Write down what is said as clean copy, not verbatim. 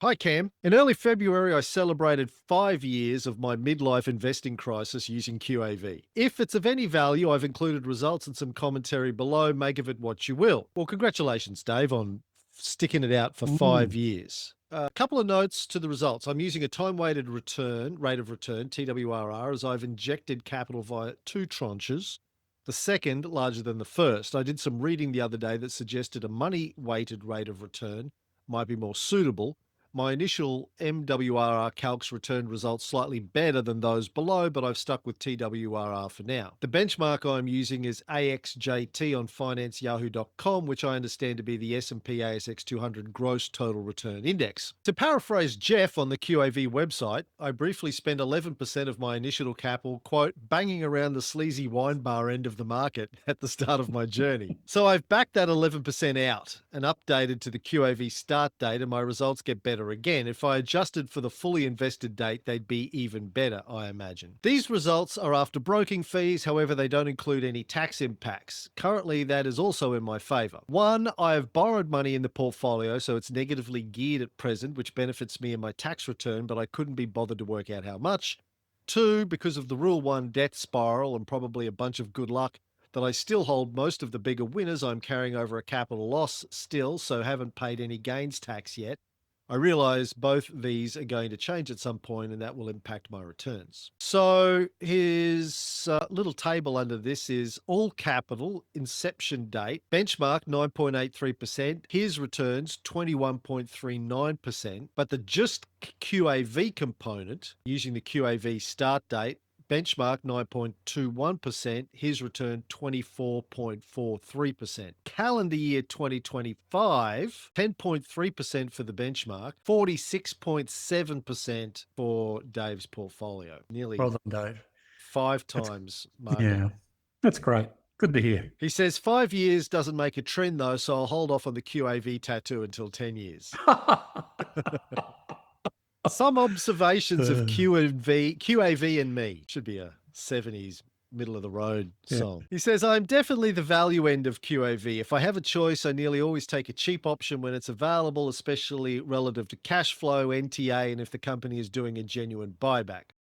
Hi, Cam. In early February, I celebrated 5 years of my midlife investing crisis using QAV. If it's of any value, I've included results and some commentary below. Make of it what you will. Well, congratulations, Dave, on sticking it out for Mm, 5 years. A couple of notes to the results. I'm using a time-weighted rate of return, TWRR, as I've injected capital via two tranches. The second, larger than the first. I did some reading the other day that suggested a money-weighted rate of return might be more suitable. My initial MWRR calcs returned results slightly better than those below, but I've stuck with TWRR for now. The benchmark I'm using is AXJT on FinanceYahoo.com, which I understand to be the S&P ASX 200 Gross Total Return Index. To paraphrase Jeff on the QAV website, I briefly spent 11% of my initial capital, quote, banging around the sleazy wine bar end of the market at the start of my journey. So I've backed that 11% out and updated to the QAV start date, and my results get better again. If I adjusted for the fully invested date, they'd be even better, I imagine. These results are after broking fees, however, they don't include any tax impacts. Currently, that is also in my favour. One, I have borrowed money in the portfolio, so it's negatively geared at present, which benefits me in my tax return, but I couldn't be bothered to work out how much. Two, because of the Rule 1 debt spiral and probably a bunch of good luck, that I still hold most of the bigger winners. I'm carrying over a capital loss still, so haven't paid any gains tax yet. I realize both these are going to change at some point and that will impact my returns. So his little table under this is all capital, inception date, benchmark 9.83%, his returns 21.39%, but the just QAV component using the QAV start date, benchmark 9.21%, his return 24.43%. Calendar year 2025, 10.3% for the benchmark, 46.7% for Dave's portfolio. well Nearly done, Dave. five That's times market. yeah, that's great. Good to hear. He says 5 years doesn't make a trend though, so I'll hold off on the QAV tattoo until 10 years. Some observations of Uh, QAV and me. Should be a 70s middle of the road yeah. song. He says, I'm definitely the value end of QAV. If I have a choice, I nearly always take a cheap option when it's available, especially relative to cash flow, NTA, and if the company is doing a genuine buyback.